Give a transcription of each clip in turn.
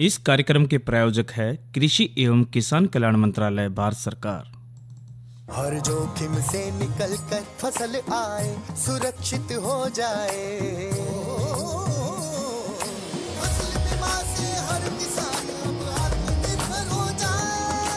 इस कार्यक्रम के प्रायोजक है कृषि एवं किसान कल्याण मंत्रालय, भारत सरकार। हर जोखिम से निकल कर फसल आए, सुरक्षित हो जाए। फसल बीमा से हर किसान अब आत्मनिर्भर हो जाए।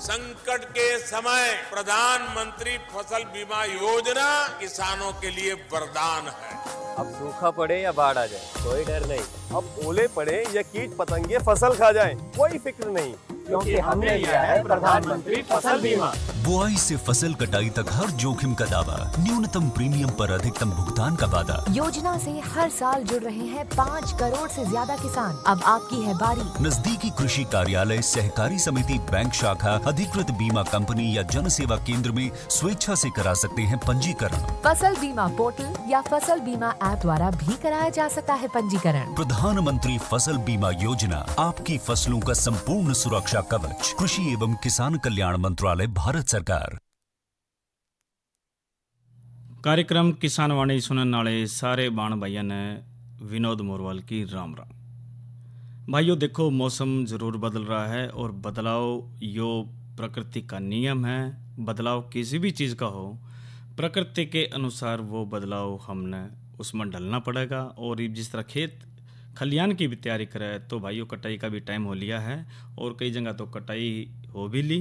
संकट के समय प्रधानमंत्री फसल बीमा योजना किसानों के लिए वरदान है। अब सूखा पड़े या बाढ़ आ जाए कोई डर नहीं, अब ओले पड़े या कीट पतंगे फसल खा जाए कोई फिक्र नहीं, क्योंकि हमने लिया है प्रधानमंत्री फसल बीमा। बुआई से फसल कटाई तक हर जोखिम का दावा, न्यूनतम प्रीमियम पर अधिकतम भुगतान का वादा। योजना से हर साल जुड़ रहे हैं 5 करोड़ से ज्यादा किसान। अब आपकी है बारी। नजदीकी कृषि कार्यालय, सहकारी समिति, बैंक शाखा, अधिकृत बीमा कंपनी या जन सेवा केंद्र में स्वेच्छा से करा सकते हैं पंजीकरण। फसल बीमा पोर्टल या फसल बीमा ऐप द्वारा भी कराया जा सकता है पंजीकरण। प्रधानमंत्री फसल बीमा योजना, आपकी फसलों का संपूर्ण सुरक्षा कवच। कृषि एवं किसान कल्याण मंत्रालय, भारत सरकार। कार्यक्रम किसान वाणी सुनने वाले सारे बाण भाइयों ने विनोद मोरवाल की राम राम। भाइयों देखो, मौसम जरूर बदल रहा है और बदलाव यो प्रकृति का नियम है। बदलाव किसी भी चीज़ का हो, प्रकृति के अनुसार वो बदलाव हमने उसमें ढलना पड़ेगा। और जिस तरह खेत खलियान की भी तैयारी करे तो भाइयों कटाई का भी टाइम हो लिया है और कई जगह तो कटाई हो भी ली।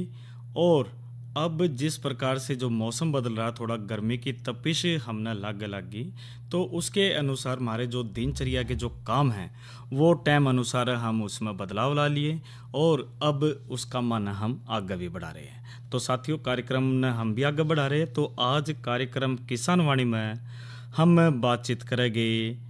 और अब जिस प्रकार से जो मौसम बदल रहा, थोड़ा गर्मी की तपिश हमने लगी, तो उसके अनुसार हमारे जो दिनचर्या के जो काम हैं वो टाइम अनुसार हम उसमें बदलाव ला लिए और अब उसका मन हम आगे भी बढ़ा रहे हैं। तो साथियों, कार्यक्रम ने हम भी आगे बढ़ा रहे हैं। तो आज कार्यक्रम किसान वाणी में हम बातचीत करेंगे।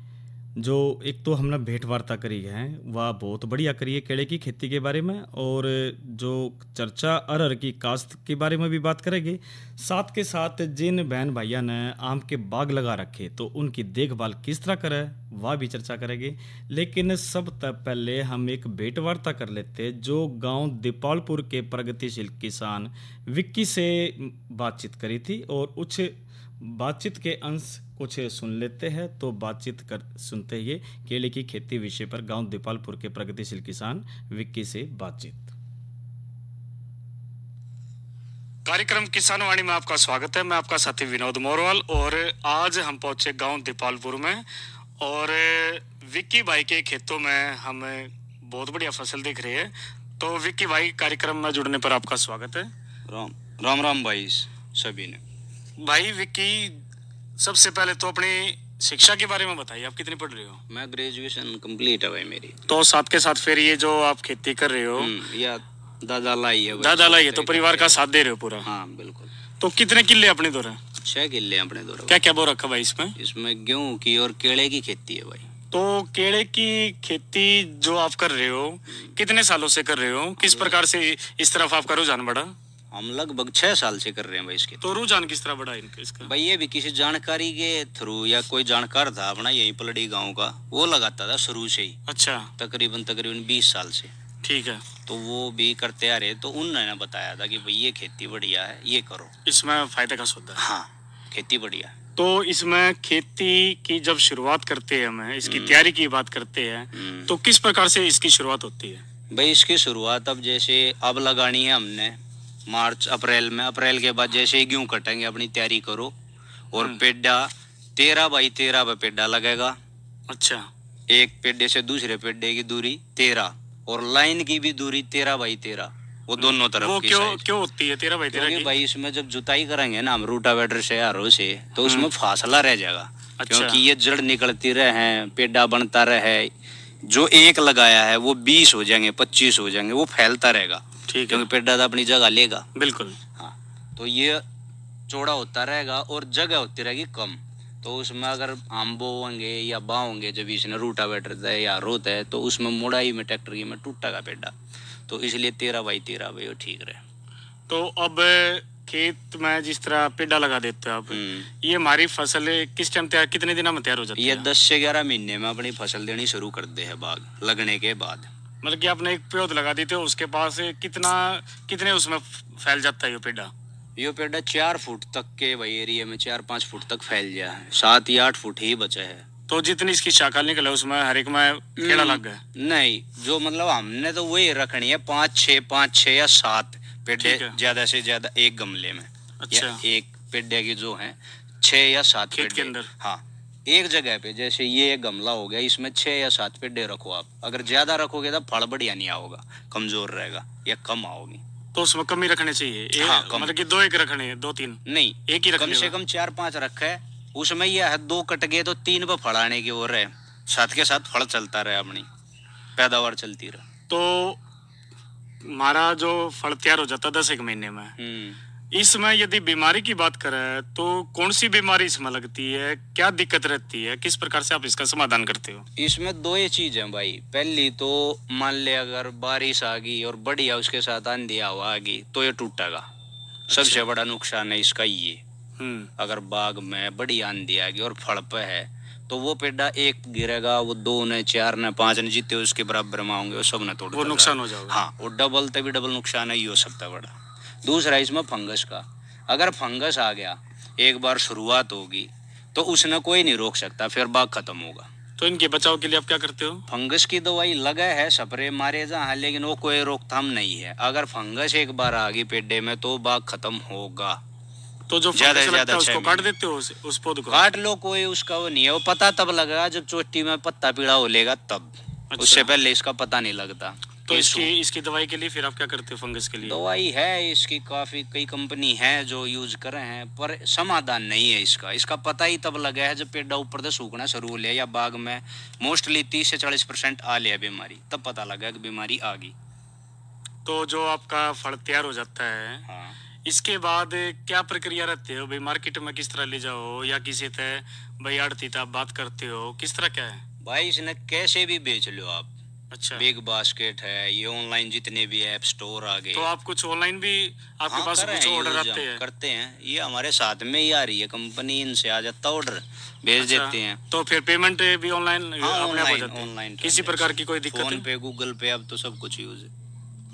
जो एक तो हमने भेंट वार्ता करी है वह बहुत बढ़िया करी है केले की खेती के बारे में, और जो चर्चा अरहर की काश्त के बारे में भी बात करेंगे। साथ के साथ जिन बहन भैया ने आम के बाग लगा रखे तो उनकी देखभाल किस तरह करें वह भी चर्चा करेंगे। लेकिन सब पहले हम एक भेंट वार्ता कर लेते जो गांव दीपालपुर के प्रगतिशील किसान विक्की से बातचीत करी थी, और उस बातचीत के अंश कुछ सुन लेते हैं। तो बातचीत कर सुनते ही केले की खेती विषय पर गांव दीपालपुर के प्रगतिशील किसान विक्की से बातचीत। कार्यक्रम किसान वाणी में आपका स्वागत है। मैं आपका साथी विनोद मोरवाल, और आज हम पहुंचे गांव दीपालपुर में और विक्की भाई के खेतों में हम बहुत बढ़िया फसल देख रहे हैं। तो विक्की भाई, कार्यक्रम में जुड़ने पर आपका स्वागत है। राम राम भाई सभी ने। भाई विक्की, सबसे पहले तो अपनी शिक्षा के बारे में बताइए, आप कितनी पढ़ रहे हो? मैं ग्रेजुएशन कंप्लीट है भाई मेरी। तो साथ के साथ फिर ये जो आप खेती कर रहे हो या दादा लाई है? दादा लाई है, तो परिवार का साथ दे रहे हो पूरा? हाँ बिल्कुल। तो कितने किले अपने दौरे? 6 किले अपने दौरे। क्या क्या बो रखा भाई इसमें? इसमें गेहूं की और केले की खेती है भाई। तो केले की खेती जो आप कर रहे हो कितने सालों से कर रहे हो? किस प्रकार से इस तरफ आपका रुझान बढ़ा? हम लगभग 6 साल से कर रहे हैं भाई इसके। तो रुझान किस तरह बढ़ा इसका? भाई ये भी किसी जानकारी के थ्रू, या कोई जानकार था अपना यही पलड़ी गांव का, वो लगाता था शुरू से ही। अच्छा। तकरीबन 20 साल से। ठीक है। तो वो भी करते आ रहे, तो उन्होंने बताया था कि भाई ये खेती बढ़िया है, ये करो, इसमें फायदे का सौदा है। हाँ, खेती बढ़िया। तो इसमें खेती की जब शुरुआत करते हैं, हम इसकी तैयारी की बात करते हैं, तो किस प्रकार से इसकी शुरुआत होती है? भाई इसकी शुरुआत अब जैसे अब लगानी है हमने मार्च अप्रैल में। अप्रैल के बाद जैसे ही गेहूं कटेंगे अपनी तैयारी करो, और पेड्डा 13 बाई 13 पे पेड्डा लगेगा। अच्छा। एक पेड्डे से दूसरे पेड्डे की दूरी 13, और लाइन की भी दूरी 13 बाई 13, वो दोनों तरफ वो की क्यों होती है 13 बाई 13 की? भाई इसमें जब जुताई करेंगे ना हम रूटावेटर से आरो से, तो उसमें फासला रह जाएगा। अच्छा। क्योंकि ये जड़ निकलती रहे, पेड्डा बनता रहे, जो एक लगाया है वो 20 हो जाएंगे, 25 हो जाएंगे, वो फैलता रहेगा। ठीक, क्योंकि पेड्डा तो अपनी जगह लेगा। बिल्कुल। हाँ, तो ये चौड़ा होता रहेगा और जगह होती रहेगी कम। तो उसमें अगर हम बोएंगे या बाओगे, जब इसने रूटावेटर है या रोत है, तो उसमें मुड़ाई में ट्रैक्टर की में टूटेगा पेड्डा। तो इसलिए 13 बाई 13 भाई ठीक रहे। तो अब खेत में जिस तरह पेड्डा लगा देते हो आप, ये हमारी फसल किस टाइम तैयार, कितने दिनों में तैयार हो जाती है? ये 10 से 11 महीने में अपनी फसल देनी शुरू कर दे है बाग लगने के बाद। मतलब कि आपने एक पौध लगा देते हो, उसके पास कितने उसमें फैल जाता है ये पेड्डा? ये पेड्डा 4 फुट तक के भाई एरिया में 4-5 फुट तक फैल गया है, 7 या 8 फुट ही बचा है। तो जितनी इसकी शाखा निकले उसमें हर एक में कीड़ा लग गया? नहीं, जो मतलब हमने तो वही रखनी है 5 6 या 7 पेड़े, ज्यादा से ज्यादा एक गमले में। अच्छा। या एक पेड़े की जो है 6 या 7 खेत के अंदर? हाँ, एक जगह पे। जैसे ये एक गमला हो गया, इसमें 6 या 7 पेड़े रखो आप। अगर ज्यादा रखोगे तो फल बढ़िया नहीं आओगा, कमजोर रहेगा या कम आओगी। तो उसमें कम ही रखने चाहिए? हाँ, मतलब कि 2 एक रखने, 2 3 नहीं, एक ही रखने, कम से कम 4 5 रखे। उसमें यह है 2 कट गए तो 3 पे फल आने की ओर है, साथ के साथ फल चलता रहे, अपनी पैदावार चलती रहे। तो हमारा जो फल तैयार हो जाता 10 एक महीने में, इसमें यदि बीमारी की बात करें तो कौन सी बीमारी इसमें लगती है, क्या दिक्कत रहती है, किस प्रकार से आप इसका समाधान करते हो? इसमें 2 ही चीज है भाई। पहली तो मान ले अगर बारिश आ गई और बढ़िया उसके साथ आंधी हवा आ गई तो ये टूटेगा। सबसे बड़ा नुकसान है इसका ये। अगर बाग में बड़ी आंधी आ गई और फल पे है तो वो पेड़ा एक गिरेगा, वो 2 ने 4 ने 5 ने जितने उसके बराबर में होंगे वो सब ने तोड़, वो नुकसान हो जाएगा। हाँ, वो डबल तभी डबल नुकसान है, ये हो सकता है बड़ा। दूसरा इसमें फंगस का। अगर फंगस आ गया, एक बार शुरुआत होगी तो उसने कोई नहीं रोक सकता, फिर बाग खत्म होगा। तो इनके बचाव के लिए आप क्या करते हो? फंगस की दवाई लगा है, स्प्रे मारे जहाँ, लेकिन वो कोई रोकथाम नहीं है। अगर फंगस एक बार आ गई पेड़े में तो बाग खत्म होगा। तो जो ज्यादा फंगस लगता है उसको 6 काट देते हो, उस पौधे को? काट लो, कोई उसका वो नहीं है। वो पता तब लगेगा जब चोटी में पत्ता पीला हो लेगा तब। अच्छा। उससे पहले इसका पता नहीं लगता। तो इसकी दवाई के लिए फिर आप क्या करते हो फंगस के लिए? दवाई है इसकी काफी, कई कंपनी है जो यूज कर रहे हैं, पर समाधान नहीं है इसका। इसका पता ही तब लगा है जब पेड़ा ऊपर से सूखना शुरू हो लिया या बाग में मोस्टली 30 से 40% आ लिया बीमारी, तब पता लगा कि बीमारी आ गई। तो जो आपका फल तैयार हो जाता है, हाँ, इसके बाद क्या प्रक्रिया रहती है भाई? मार्केट में किस तरह ले जाओ या किसी से भाई आड़ती आप बात करते हो, किस तरह क्या है भाई? इसने कैसे भी बेच लो आप। अच्छा। बिग बास्केट है, ये ऑनलाइन जितने भी ऐप स्टोर आ गए। तो आप कुछ ऑनलाइन भी आपके हाँ, पास कुछ ऑर्डर आते हैं? करते हैं, ये हमारे साथ में ही आ रही है कंपनी, इनसे आ जाता ऑर्डर, भेज अच्छा, देते हैं। तो फिर पेमेंट भी ऑनलाइन? हाँ, ऑनलाइन किसी प्रकार की कोई दिक्कत? फोन पे, गूगल पे, अब तो सब कुछ यूज है।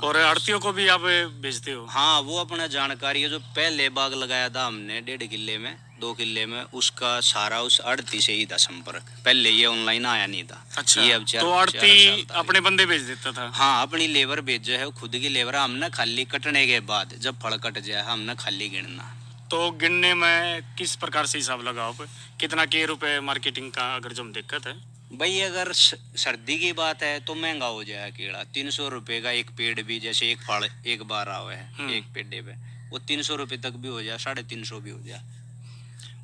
और आड़तियों को भी आप भेजते हो? हाँ, वो अपना जानकारी है। जो पहले बाग लगाया था हमने 1.5 किले में, 2 किले में, उसका सारा उस आड़ती से ही था संपर्क। पहले ये ऑनलाइन आया नहीं था। अच्छा। ये अब तो आड़ती अपने बंदे भेज देता था? हाँ, अपनी लेबर भेजा है, खुद की लेबर। हमने खाली कटने के बाद जब फल कट जाए हमने खाली गिनना। तो गिनने में किस प्रकार से हिसाब लगाओ, कितना के रुपए मार्केटिंग का अगर जो दिक्कत है? भाई अगर सर्दी की बात है तो महंगा हो जाएगा कीड़ा। 300 रुपए का एक पेड़ भी, जैसे एक फल एक बार आवे है एक पेड़े पे, वो 300 रुपए तक भी हो जाए, 350 भी हो जाए।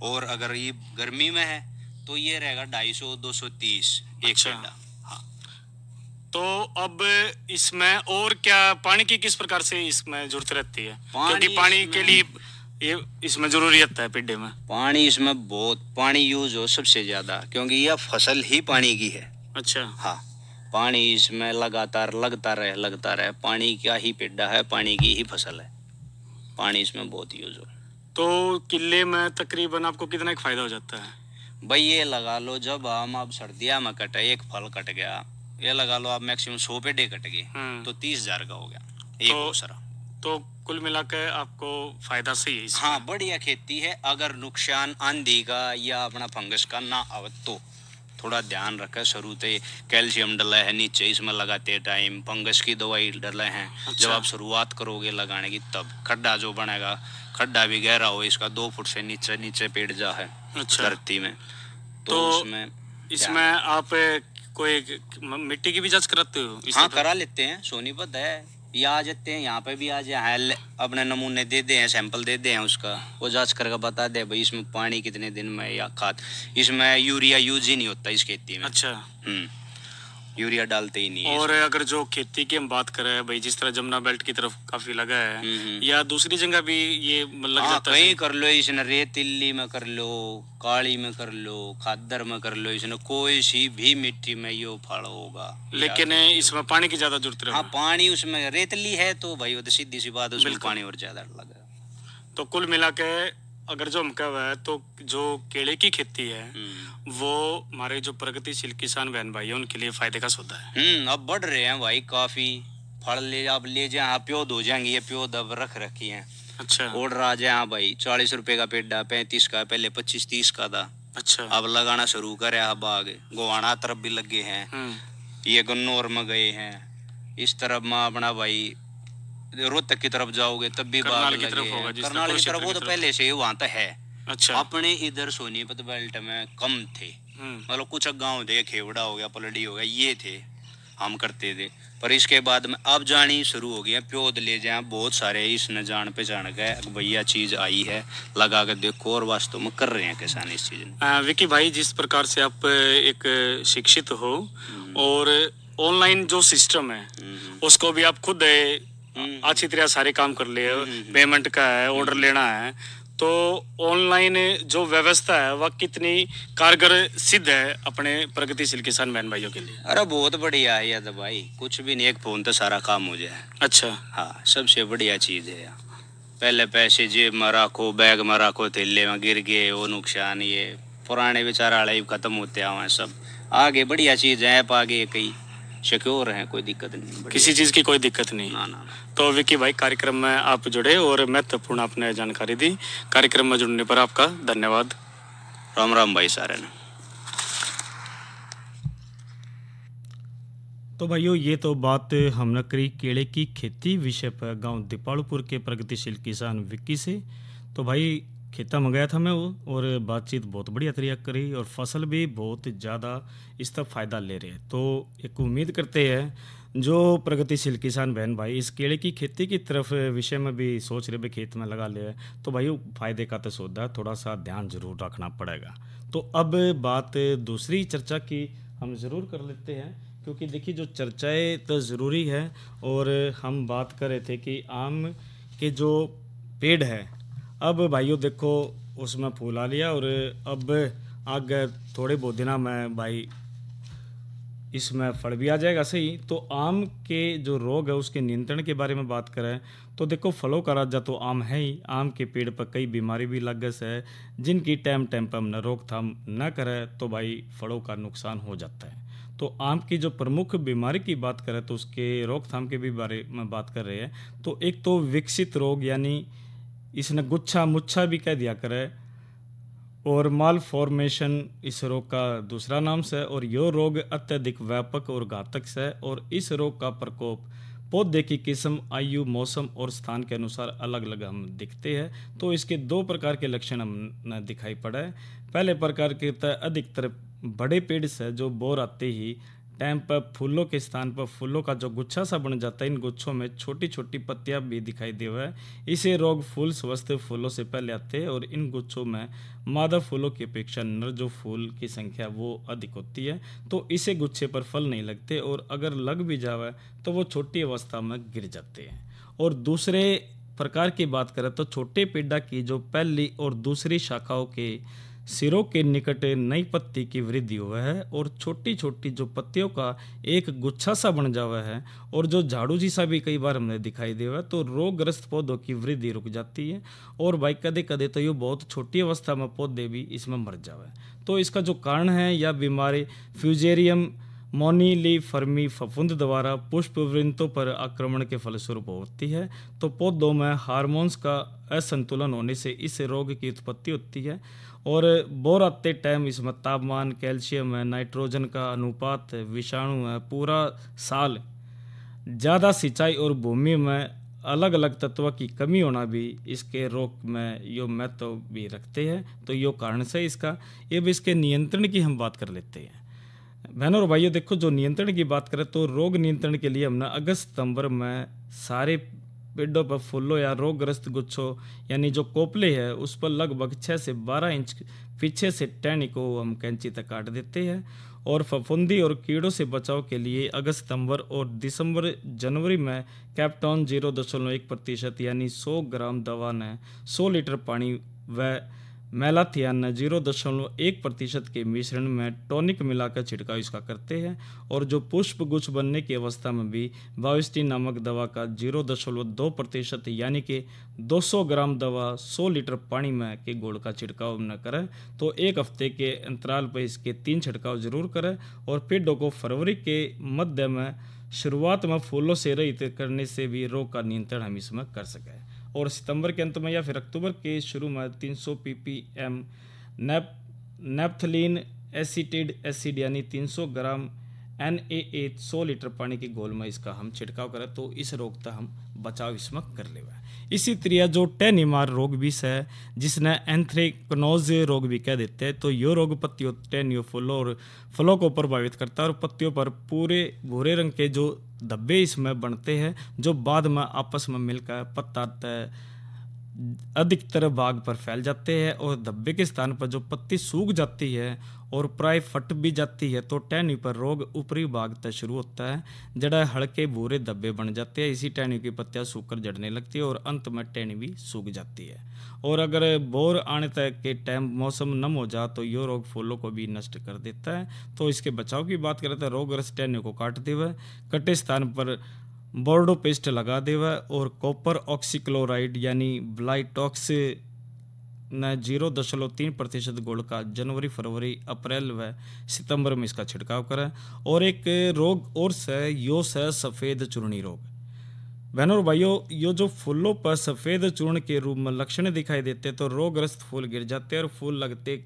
और अगर ये गर्मी में है तो ये रहेगा 250 230 एक पेड़ा। हाँ। तो अब इसमें और क्या पानी की किस प्रकार से इसमें जरूरत रहती है? क्योंकि पानी के लिए ये इसमें जरूरियत है पेड़े में। पानी इसमें बहुत पानी यूज हो सबसे ज्यादा, क्योंकि यह फसल ही पानी की है। अच्छा। हाँ, पानी इसमें लगातार लगता रहे। पानी का ही पेड़ा है, पानी की ही फसल है, पानी इसमें बहुत यूज हो। तो किले में तकरीबन आपको कितना एक फायदा हो जाता है? भाई ये लगा लो, जब हम अब सर्दियाँ में कटे, एक फल कट गया, ये लगा लो आप मैक्सिमम 100 पेड़े कट गए तो 30,000 का हो गया एक दूसरा। तो कुल मिलाकर आपको फायदा सही है इसमें? हाँ, बढ़िया खेती है। अगर नुकसान आंधी का या अपना फंगस का ना आवे तो थोड़ा ध्यान रखे। शुरू से कैल्शियम डला है नीचे, इसमें लगाते टाइम फंगस की दवाई डले हैं। अच्छा। जब आप शुरुआत करोगे लगाने की तब खड्डा जो बनेगा, खड्डा भी गहरा हो, इसका 2 फुट से नीचे पेड़ जा है। अच्छा। धरती में तो इसमें आप कोई मिट्टी की भी जांच कराते हो? हाँ, करा लेते हैं, सोनीपत है, या आ जाते हैं यहाँ पे भी, आ जाए अपने नमूने दे दे हैं, सैंपल दे दे हैं उसका, वो जांच करके बता दे भाई इसमें पानी कितने दिन में या खाद। इसमें यूरिया यूज ही नहीं होता इस खेती में। अच्छा। यूरिया डालते ही नहीं है। और अगर जो खेती की हम बात करें भाई, जिस तरह जमुना बेल्ट की तरफ काफी लगा है, या दूसरी जगह भी ये लग जाता है? कहीं कर लो, इसने रेतीली में कर लो, काली में कर लो, खादर में कर लो, इसने कोई सी भी मिट्टी में ये फल होगा। लेकिन इसमें पानी की ज्यादा जरूरत है। हाँ, पानी उसमें रेतली है तो भाई वो तो सीधी सी बात, उसमें पानी और ज्यादा लगा। तो कुल मिला के अगर जो हम कह रहे हैं तो जो केले की खेती है वो हमारे जो प्रगतिशील किसान बहन भाई है उनके लिए फायदे का सौदा है। अब बढ़ रहे हैं भाई काफी फल। आप ले जाए प्योद हो जाएंगे, ये प्योद अब रख रखी है। अच्छा। ऑर्डर आ जाए, हाँ भाई 40 रुपए का पेड़ा, 35 का, पहले 25-30 का था, अच्छा। अब लगाना शुरू करे, अब बाग गोवाना तरफ भी लगे हैं, ये गन्नौर में गए हैं, इस तरफ में अपना भाई रोहतक की तरफ जाओगे तब भी बाग लगे हैं। करनाल की तरफ वो तो पहले से ही वहां तक है। अच्छा। अपने इधर सोनीपत बेल्ट में कम थे, मतलब कुछ गांव थे, खेवड़ा हो गया, पलड़ी हो गया, ये थे हम करते थे। पर इसके बाद में अब जानी शुरू हो गई है, प्योद ले जाए बहुत सारे, इसने जान पहचान गए भैया चीज आई है, लगा कर देखो, और वास्तव में कर रहे हैं किसान इस चीज में। विकी भाई, जिस प्रकार से आप एक शिक्षित हो और ऑनलाइन जो सिस्टम है उसको भी आप खुद अच्छी तरह सारे काम कर लिए, पेमेंट का है, ऑर्डर लेना है, तो ऑनलाइन जो व्यवस्था है वह कितनी कारगर सिद्ध है अपने प्रगतिशील किसान बहन भाइयों के लिए? अरे बहुत बढ़िया है यार भाई, कुछ भी नहीं, एक फोन तो सारा काम हो जाए। अच्छा। हाँ, सबसे बढ़िया चीज है। पहले पैसे जेब में रखो, बैग में रखो, थैले में गिर गए, वो नुकसान, ये पुराने बेचारा अड़ाई खत्म होते हैं सब। आगे बढ़िया चीज है, ऐप आगे कई सिक्योर है, कोई दिक्कत नहीं, किसी चीज की कोई दिक्कत नहीं। ना। तो विकी भाई, कार्यक्रम में आप जुड़े और महत्वपूर्ण आपने जानकारी दी। कार्यक्रम में जुड़ने पर आपका धन्यवाद। राम राम भाई सारे ने। तो भाइयों, ये तो बात हमने करी केले की खेती विषय पर गांव दीपालपुर के प्रगतिशील किसान विक्की से। तो भाई, खेता में गया था मैं वो, और बातचीत बहुत बढ़िया तरीका करी, और फसल भी बहुत ज़्यादा इसका फ़ायदा ले रहे हैं। तो एक उम्मीद करते हैं जो प्रगतिशील किसान बहन भाई इस केले की खेती की तरफ विषय में भी सोच रहे, भी खेत में लगा ले, तो भाई फायदे का तो सौदा है, थोड़ा सा ध्यान जरूर रखना पड़ेगा। तो अब बात दूसरी चर्चा की हम ज़रूर कर लेते हैं, क्योंकि देखिए जो चर्चाएं तो ज़रूरी है। और हम बात कर रहे थे कि आम के जो पेड़ है, अब भाइयों देखो उसमें फूल आ लिया, और अब आगे थोड़े बहुत दिना में भाई इसमें फल भी आ जाएगा। सही। तो आम के जो रोग है उसके नियंत्रण के बारे में बात करें तो देखो, फलों का राजा तो आम है ही। आम के पेड़ पर कई बीमारी भी लग है, जिनकी टाइम पर हम रोकथाम न करें तो भाई फलों का नुकसान हो जाता है। तो आम की जो प्रमुख बीमारी की बात करें तो उसके रोकथाम के भी बारे में बात कर रहे हैं। तो एक तो विकसित रोग, यानी इसने गुच्छा मुच्छा भी कह दिया करे, और माल फॉर्मेशन इस रोग का दूसरा नाम से। और यह रोग अत्यधिक व्यापक और घातक है, और इस रोग का प्रकोप पौधे की किस्म, आयु, मौसम और स्थान के अनुसार अलग अलग हम दिखते हैं। तो इसके दो प्रकार के लक्षण हम दिखाई पड़े। पहले प्रकार के अधिकतर बड़े पेड़ से जो बोर आते ही टाइम पर फूलों के स्थान पर फूलों का जो गुच्छा सा बन जाता है, इन गुच्छों में छोटी छोटी पत्तियां भी दिखाई देवे है। इसे रोग फूल स्वस्थ फूलों से पहले आते हैं, और इन गुच्छों में मादा फूलों की अपेक्षा नर जो फूल की संख्या वो अधिक होती है। तो इसे गुच्छे पर फल नहीं लगते, और अगर लग भी जावे तो वो छोटी अवस्था में गिर जाते हैं। और दूसरे प्रकार की बात करें तो छोटे पेड़ की जो पहली और दूसरी शाखाओं के सिरों के निकट नई पत्ती की वृद्धि हुआ है, और छोटी छोटी जो पत्तियों का एक गुच्छा सा बन जावा है, और जो झाड़ू जैसा भी कई बार हमने दिखाई देवा, तो रोगग्रस्त पौधों की वृद्धि रुक जाती है। और भाई कदे कदे तो ये बहुत छोटी अवस्था में पौधे भी इसमें मर जावे। तो इसका जो कारण है यह बीमारी फ्यूजेरियम मोनिलीफर्मी फफूंद द्वारा पुष्पवृंतों पर आक्रमण के फलस्वरूप होती है। तो पौधों में हार्मोन्स का असंतुलन होने से इस रोग की उत्पत्ति होती है। और बोर आते टाइम इसमें तापमान, कैल्शियम है, नाइट्रोजन का अनुपात है, विषाणु है, पूरा साल ज़्यादा सिंचाई और भूमि में अलग अलग तत्व की कमी होना भी इसके रोग में यो महत्व भी रखते हैं। तो यो कारण से इसका अब इसके नियंत्रण की हम बात कर लेते हैं। बहनों और भाइयों, देखो जो नियंत्रण की बात करें तो रोग नियंत्रण के लिए हमने अगस्त सितंबर में सारे पेड़ों पर फूलों या रोगग्रस्त गुच्छों यानी जो कोपले है उस पर लगभग 6 से 12 इंच पीछे से टहनी को हम कैंची तक काट देते हैं। और फफूंदी और कीड़ों से बचाव के लिए अगस्त सितंबर और दिसंबर जनवरी में कैप्टॉन 0.1% यानी 100 ग्राम दवा ने 100 लीटर पानी व मेलाथियान 0.1% के मिश्रण में टॉनिक मिलाकर छिड़काव इसका करते हैं। और जो पुष्प गुच्छ बनने की अवस्था में भी वाविस्टिन नामक दवा का 0.2% यानी कि 200 ग्राम दवा 100 लीटर पानी में के घोल का छिड़काव न करें। तो एक हफ्ते के अंतराल पर इसके 3 छिड़काव जरूर करें। और पेड़ों को फरवरी के मध्य में शुरुआत में फूलों से रहित करने से भी रोग का नियंत्रण हम इसमें कर सकें। और सितंबर के अंत में या फिर अक्टूबर के शुरू में 300 ppm नेप्थलीन एसिटेड एसिड यानी 300 ग्राम NaA 100 लीटर पानी की घोल में इसका हम छिड़काव करें तो इस रोग का हम बचाव इसमें कर लेवा। इसी तरह जो टेनिमार रोग भी है जिसने एंथ्रेक्नोज रोग भी कह देते हैं, तो यो रोग पत्तियों टेनियो फलों को प्रभावित करता है और पत्तियों पर पूरे भूरे रंग के जो धब्बे इसमें बनते हैं जो बाद में आपस में मिलकर पत्ता अधिकतर भाग पर फैल जाते हैं और धब्बे के स्थान पर जो पत्ती सूख जाती है और प्राय फट भी जाती है तो टहनी पर रोग ऊपरी भाग तक शुरू होता है, जड़ा हल्के भूरे धब्बे बन जाते हैं। इसी टहनी की पत्तियां सूखकर झड़ने लगती है और अंत में टहनी भी सूख जाती है। और अगर बोर आने तक के टाइम मौसम नम हो जाए तो यो रोग फूलों को भी नष्ट कर देता है। तो इसके बचाव की बात करें तो रोग रस टहनी को काट देवा, कटे स्थान पर बोर्डो पेस्ट लगा देवा और कॉपर ऑक्सीक्लोराइड यानी ब्लाइटॉक्स न 0.3% गुण का जनवरी, फरवरी, अप्रैल व सितंबर में इसका छिड़काव करें। और एक रोग और से यो से सफ़ेद चूर्णी रोग। बहनों और भाइयों, यो जो फूलों पर सफ़ेद चूर्ण के रूप में लक्षण दिखाई देते तो रोगग्रस्त फूल गिर जाते हैं और फूल लगते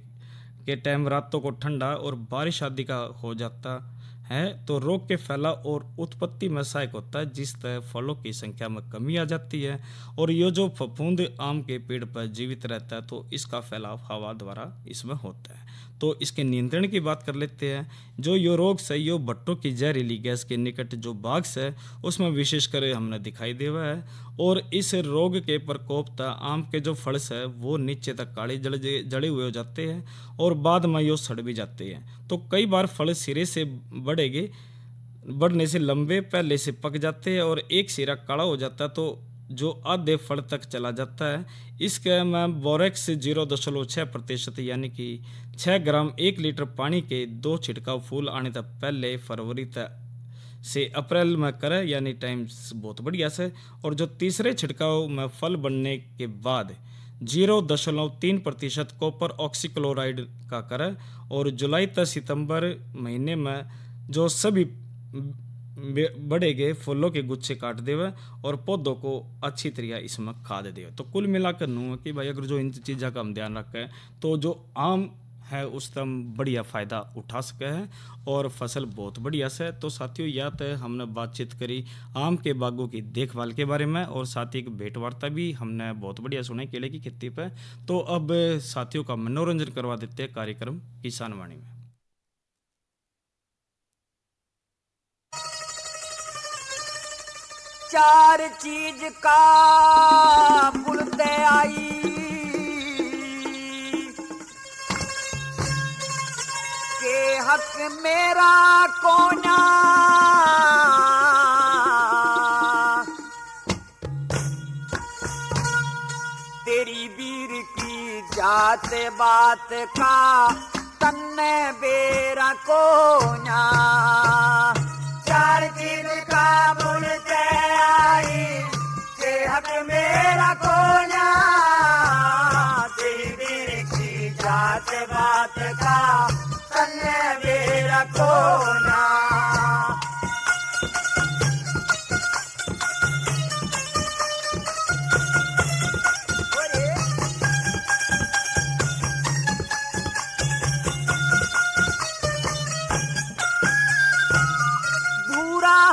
के टाइम रातों को ठंडा और बारिश आदि का हो जाता है तो रोग के फैलाव और उत्पत्ति में सहायक होता है, जिस तरह फलों की संख्या में कमी आ जाती है। और ये जो फफूंद आम के पेड़ पर जीवित रहता है तो इसका फैलाव हवा द्वारा इसमें होता है। तो इसके नियंत्रण की बात कर लेते हैं। जो यो रोग से यो भट्टों की जहरीली गैस के निकट जो बाग है उसमें विशेषकर हमने दिखाई देवा है। और इस रोग के प्रकोप तक आम के जो फल है वो नीचे तक काले जड़े हुए हो जाते हैं और बाद में यो सड़ भी जाते हैं। तो कई बार फल सिरे से बढ़ने से लंबे पहले से पक जाते हैं और एक सिरा काला हो जाता है तो जो आधे फल तक चला जाता है। इसके में बोरेक्स 0.6% यानी कि 6 ग्राम 1 लीटर पानी के 2 छिड़काव फूल आने तक पहले फरवरी तक से अप्रैल में करें, यानी टाइम बहुत बढ़िया से। और जो तीसरे छिड़काव में फल बनने के बाद 0.3% कॉपर ऑक्सीक्लोराइड का करें। और जुलाई तक सितंबर महीने में जो सभी बढ़े गए फूलों के गुच्छे काट देवे और पौधों को अच्छी तरह इसमें खाद देवे। तो कुल मिलाकर नू कि भाई अगर जो इन चीज़ों का हम ध्यान रखें तो जो आम है उससे हम बढ़िया फ़ायदा उठा सके हैं और फसल बहुत बढ़िया से। तो साथियों, या तो हमने बातचीत करी आम के बागों की देखभाल के बारे में और साथ ही एक भेंट वार्ता भी हमने बहुत बढ़िया सुनाई केले की खेती पे। तो अब साथियों का मनोरंजन करवा देते हैं कार्यक्रम किसान वाणी में। चार चीज का बुलते आई के हक मेरा कोना तेरी वीर की जात बात का तन्ने बेरा कोना। चार चीज का बुलते आई के हक मेरा कोना तेरी वीर की जात बात का तन्ने मेरा कोना।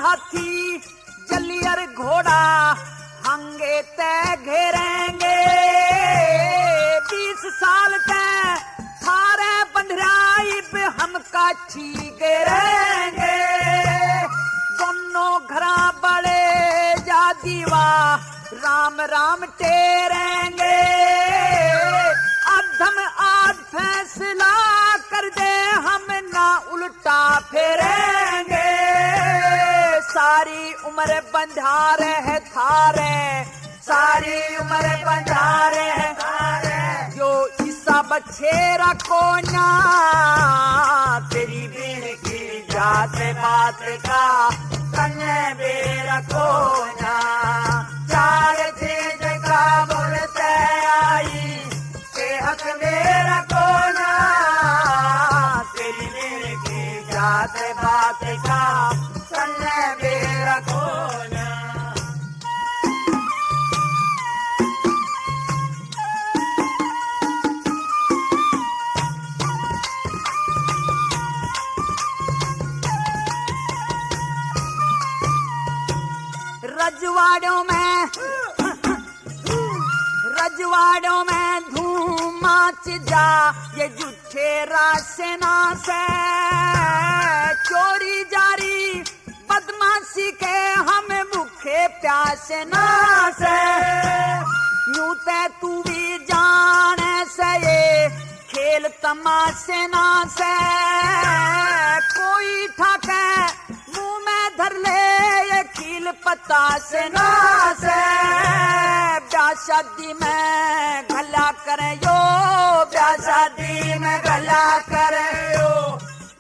हाथी जलियर घोड़ा हंगे ते घेरेंगे 20 साल ते सारे बंधराई पे हम काछी घेरेंगे। दोनों घरा बड़े जा दीवा राम राम टेरेंगे। अधम आज फैसला कर दे हम ना उल्टा फेरेंगे। सारी उम्र बंधारे है थारे, सारी उम्र बंधारे है थारे जो ईसा बछेरा कोना तेरी वीर की जात बात का कन्ने बेरा कोना। चार चीज का बोलते आई के हक मेरा कोना तेरी वीर की जात बात का कन्ने बेरा कोना। रजवाड़ों में धूम मच जा, ये झूठे राशना से चोरी जारी बदमाशी के हमें भूखे प्यासे ना से। यूं ते तू भी जाने से ये खेल तमाशे ना से। कोई ठाके मुंह में धर ले ये खील पता से ना से। ब्याह शादी में गला करे यो, ब्याह शादी में गला करे यो।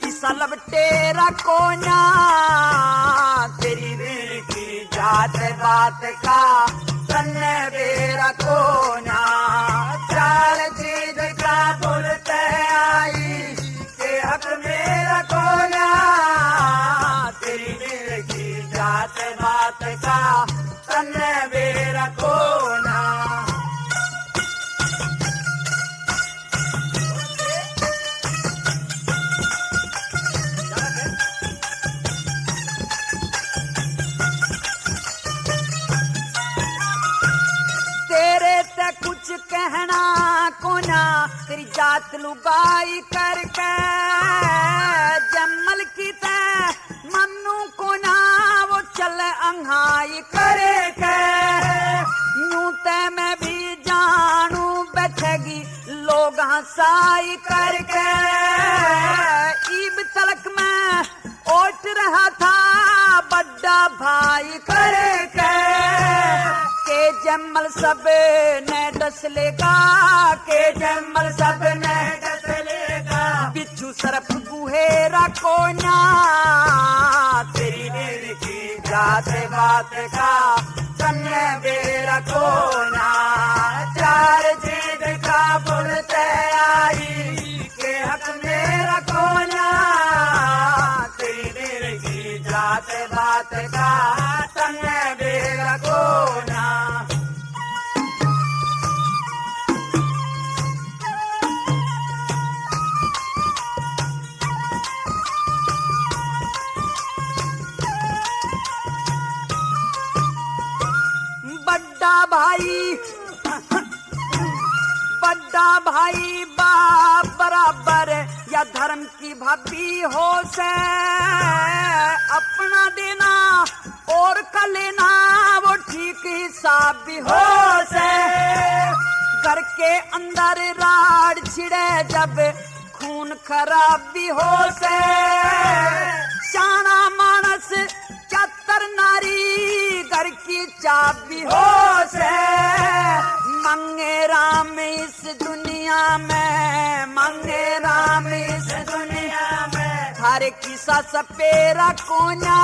इसा लब तेरा कोना तेरी दिल की जात बात का तन्ने बेरा कोना। चार चीज का बोलते आई के हक मेरा कोना तेरी दिल की जात बात का तन्ने बेरा कोना। कुछ कहना कोना तेरी जात लुगाई करके जमल की ते मन्नू कोना वो चल अंघाई करे के। यूं ते मैं भी जानू बैठेगी लोग हंसाई करके। ईब तलक में ओट रहा था बड़ा भाई करे के जमल सब ने डस लेगा, के जमल सब ने डस लेगा। बिच्छू सरफ गुहेरा कोना तेरी दिल की जात बात का तन्ने बेरा कोना। चार चीज का बोलते आई के हक मेरा कोना तेरी दिल की जात बात का तन्ने बेरा कोना। बड़ा भाई बाप बराबर या धर्म की भाभी हो से। अपना देना और का लेना वो ठीक हिसाब भी हो से। घर के अंदर राड छिड़े जब खून खराब भी हो से। शाना मानस चतर नारी घर की चाबी हो से। मंगे राम इस दुनिया में, मंगे राम इस दुनिया में। हर किसा सपेरा कोना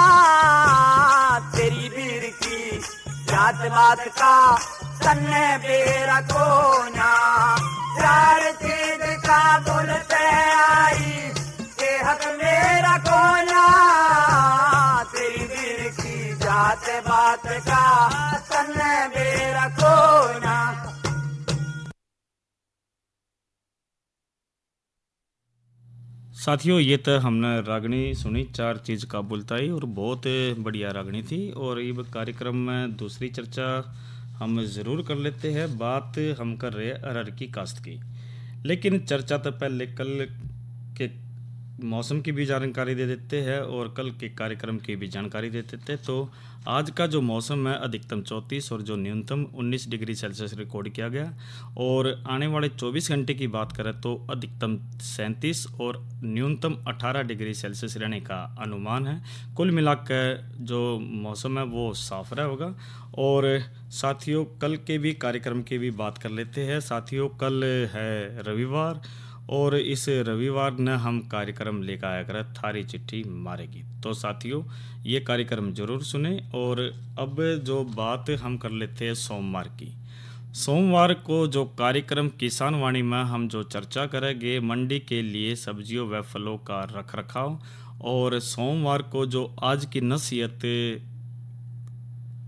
तेरी वीर की जात बात का तन्ने बेरा कोना। चार चीज का बोलते आई के हक मेरा कोना तेरी वीर की जात बात का तन्ने बेरा कोना। साथियों, ये तो हमने रागनी सुनी चार चीज़ का बुलताई और बहुत बढ़िया रागनी थी। और ये कार्यक्रम में दूसरी चर्चा हम ज़रूर कर लेते हैं। बात हम कर रहे हैं अरहर की काश्त की, लेकिन चर्चा तो पहले कल के मौसम की भी जानकारी दे देते हैं और कल के कार्यक्रम की भी जानकारी दे देते हैं। तो आज का जो मौसम है अधिकतम 34 और जो न्यूनतम 19 डिग्री सेल्सियस रिकॉर्ड किया गया। और आने वाले 24 घंटे की बात करें तो अधिकतम 37 और न्यूनतम 18 डिग्री सेल्सियस रहने का अनुमान है। कुल मिलाकर जो मौसम है वो साफ रहा होगा। और साथियों, कल के भी कार्यक्रम की भी बात कर लेते हैं। साथियों, कल है रविवार और इस रविवार न हम कार्यक्रम लेकर आया कर थारी चिट्ठी मारेगी। तो साथियों, ये कार्यक्रम जरूर सुने। और अब जो बात हम कर लेते हैं सोमवार की। सोमवार को जो कार्यक्रम किसान वाणी में हम जो चर्चा करेंगे मंडी के लिए सब्जियों व फलों का रखरखाव। और सोमवार को जो आज की नसीहत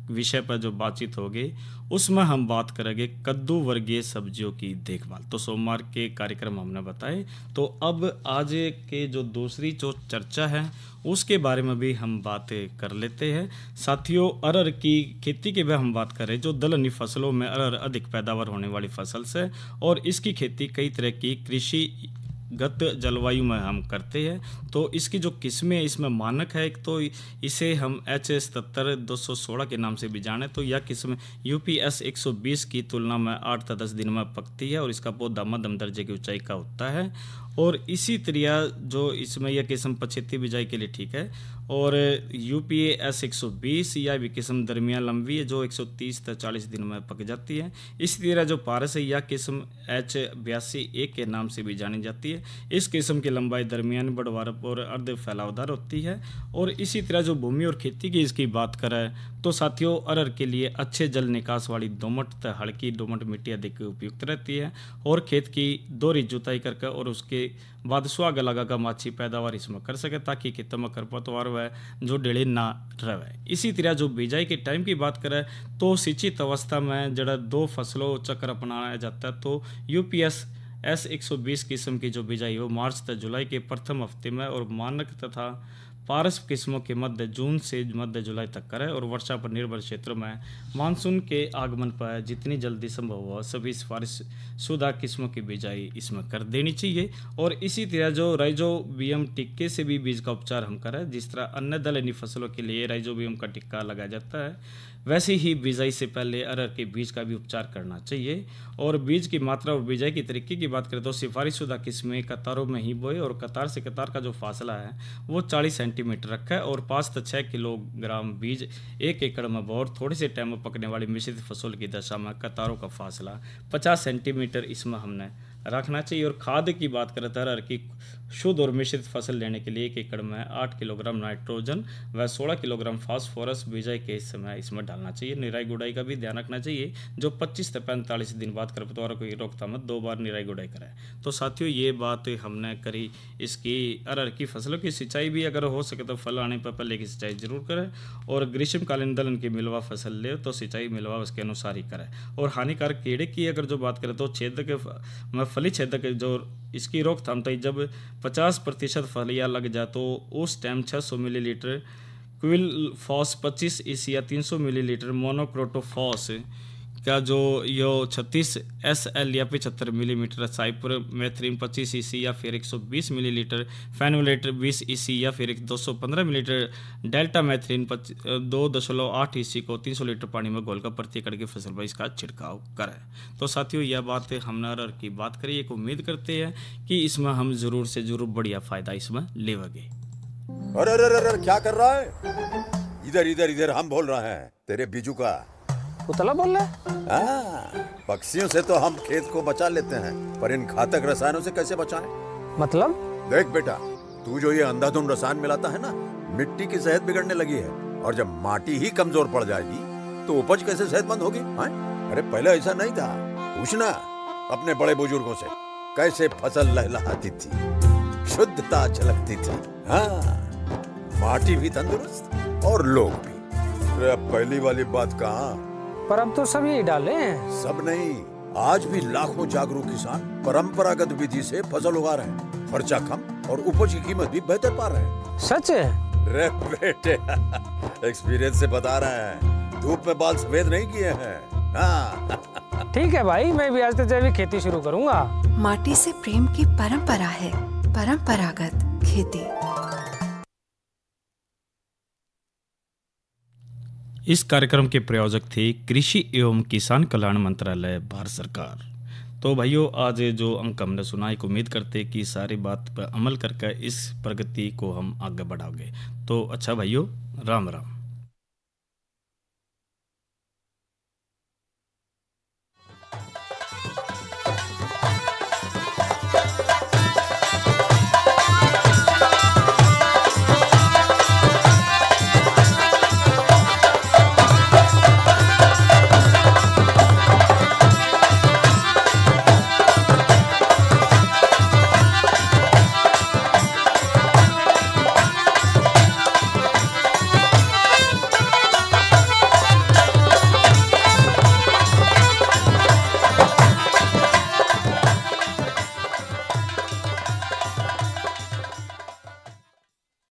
विषय पर जो बातचीत होगी उसमें हम बात करेंगे कद्दू वर्गीय सब्जियों की देखभाल। तो सोमवार के कार्यक्रम हमने बताए, तो अब आज के जो दूसरी जो चर्चा है उसके बारे में भी हम बात कर लेते हैं। साथियों, अरहर की खेती के बारे में हम बात करें, जो दलहनी फसलों में अरहर अधिक पैदावार होने वाली फसल से, और इसकी खेती कई तरह की कृषि गत जलवायु में हम करते हैं। तो इसकी जो किस्में इसमें मानक है, एक तो इसे हम H77-216 के नाम से भी जाने, तो यह किस्म UPS 120 की तुलना में 8 से 10 दिन में पकती है और इसका पौधा मध्यम दर्जे की ऊंचाई का होता है। और इसी तरह जो इसमें यह किस्म पछेती बिजाई के लिए ठीक है। और UPS 120 यह भी किस्म दरमियान लंबी है जो 130 से 40 दिन में पक जाती है। इसी तरह जो पारस है यह किस्म H82A के नाम से भी जानी जाती है। इस किस्म की लंबाई दरमियान बढ़वारप और अर्ध फैलावदार होती है। और इसी तरह जो भूमि और खेती की इसकी बात करें तो साथियों, अरहर के लिए अच्छे जल निकास वाली दोमट तथा हल्की दोमट मिट्टी अधिक उपयुक्त रहती है। और खेत की दोहरी जुताई करके और उसके बाद सुहागा लगा माछी पैदावार इसमें कर सके, ताकि खेतों में खरपतवार व जो डेढ़े ना रहे। इसी तरह जो बिजाई के टाइम की बात करें तो सिंचित अवस्था में जड़ा 2 फसलों चक्र अपनाया जाता है। तो UPS S120 किस्म की जो बिजाई हो मार्च तक जुलाई के प्रथम हफ्ते में, और मानक तथा पारस किस्मों के मध्य जून से मध्य जुलाई तक करें। और वर्षा पर निर्भर क्षेत्रों में मानसून के आगमन पर जितनी जल्दी संभव हो सभी सिफारिश शुदा किस्मों की बिजाई इसमें कर देनी चाहिए। और इसी तरह जो राइजोबियम टिक्के से भी बीज का उपचार हम करें, जिस तरह अन्य दलहनी फसलों के लिए राइजोबियम का टिक्का लगाया जाता है, वैसे ही बिजाई से पहले अरहर के बीज का भी उपचार करना चाहिए। और बीज की मात्रा और बिजाई की तरीके की बात करें तो सिफारिशुदा किस्में कतारों में ही बोए, और कतार से कतार का जो फासला है वो 40 सेंटीमीटर रखा है। और 5 से 6 किलोग्राम बीज 1 एकड़ में बोए। और थोड़े से टाइम में पकने वाली मिश्रित फसल की दशा में कतारों का फासला 50 सेंटीमीटर इसमें हमने रखना चाहिए। और खाद की बात करें तो अरहर की शुद्ध और मिश्रित फसल लेने के लिए 1 एकड़ में 8 किलोग्राम नाइट्रोजन व 16 किलोग्राम फास्फोरस बिजाई के समय इसमें डालना चाहिए। निराई गुड़ाई का भी ध्यान रखना चाहिए, जो 25 से 45 दिन बाद खरपतवारों की रोकथाम में 2 बार निराई गुड़ाई करें। तो साथियों, ये बात हमने करी इसकी अरहर की फसलों की सिंचाई भी अगर हो सके तो फल आने पर पहले की सिंचाई जरूर करें। और ग्रीष्मकालीन दलहन की मिलवा फसल ले तो सिंचाई मिलवा उसके अनुसार ही करें। और हानिकारक कीड़े की अगर जो बात करें तो छेदक फली छेदक जो इसकी रोकथाम तो जब 50% फलियाँ लग जाए तो उस टाइम 600 मिलीलीटर क्विल फॉस 25 EC या 300 मिलीलीटर मोनोक्रोटोफॉस का जो यो 36 SL या 75 मिलीमीटर, साइपर मेथ्रीन 25 EC या फिर 120 मिलीलीटर, फेनोलेटर 20 EC या फिर 215 मिलीलीटर, डेल्टा मेथ्रीन 2.8 EC को 300 लीटर पानी में घोलकर प्रति एकड़ की फसल पर इसका छिड़काव करें। तो साथियों, यह बात हमने अरहर की बात करी। एक उम्मीद करते हैं कि इसमें हम जरूर से जरूर बढ़िया फायदा इसमें लेवगे। अरे अरे अरे क्या कर रहा है? इधर इधर इधर हम बोल रहे हैं तेरे बीजू का। उतला बोल रहा है? पक्षियों से तो हम खेत को बचा लेते हैं, पर इन घातक रसायनों से कैसे बचाएं? मतलब? देख बेटा, तू जो ये अंधाधुंध रसायन मिलाता है ना, मिट्टी की सेहत बिगड़ने लगी है। और जब माटी ही कमजोर पड़ जाएगी तो उपज कैसे सेहतमंद होगी? अरे पहले ऐसा नहीं था। पूछना अपने बड़े बुजुर्गों से, कैसे फसल लहलहाती थी, शुद्धता झलकती थी। हाँ, माटी भी तंदुरुस्त और लोग भी। अरे अब पहली वाली बात कहाँ? पर अब तो सब यही डाले हैं। सब नहीं, आज भी लाखों जागरूक किसान परंपरागत विधि से फसल उगा रहे हैं। खर्चा कम और उपज की कीमत भी बेहतर पा रहे हैं। सच है? रे बेटे, एक्सपीरियंस से बता रहे हैं, धूप में बाल सफेद नहीं किए हैं। हाँ। ठीक है भाई, मैं भी आज से जैविक खेती शुरू करूंगा। माटी से प्रेम की परंपरा है, परंपरागत खेती। इस कार्यक्रम के प्रायोजक थे कृषि एवं किसान कल्याण मंत्रालय, भारत सरकार। तो भाइयों, आज जो अंक हमने सुना, एक उम्मीद करते कि सारी बात पर अमल करके इस प्रगति को हम आगे बढ़ाओगे। तो अच्छा भाइयों, राम राम।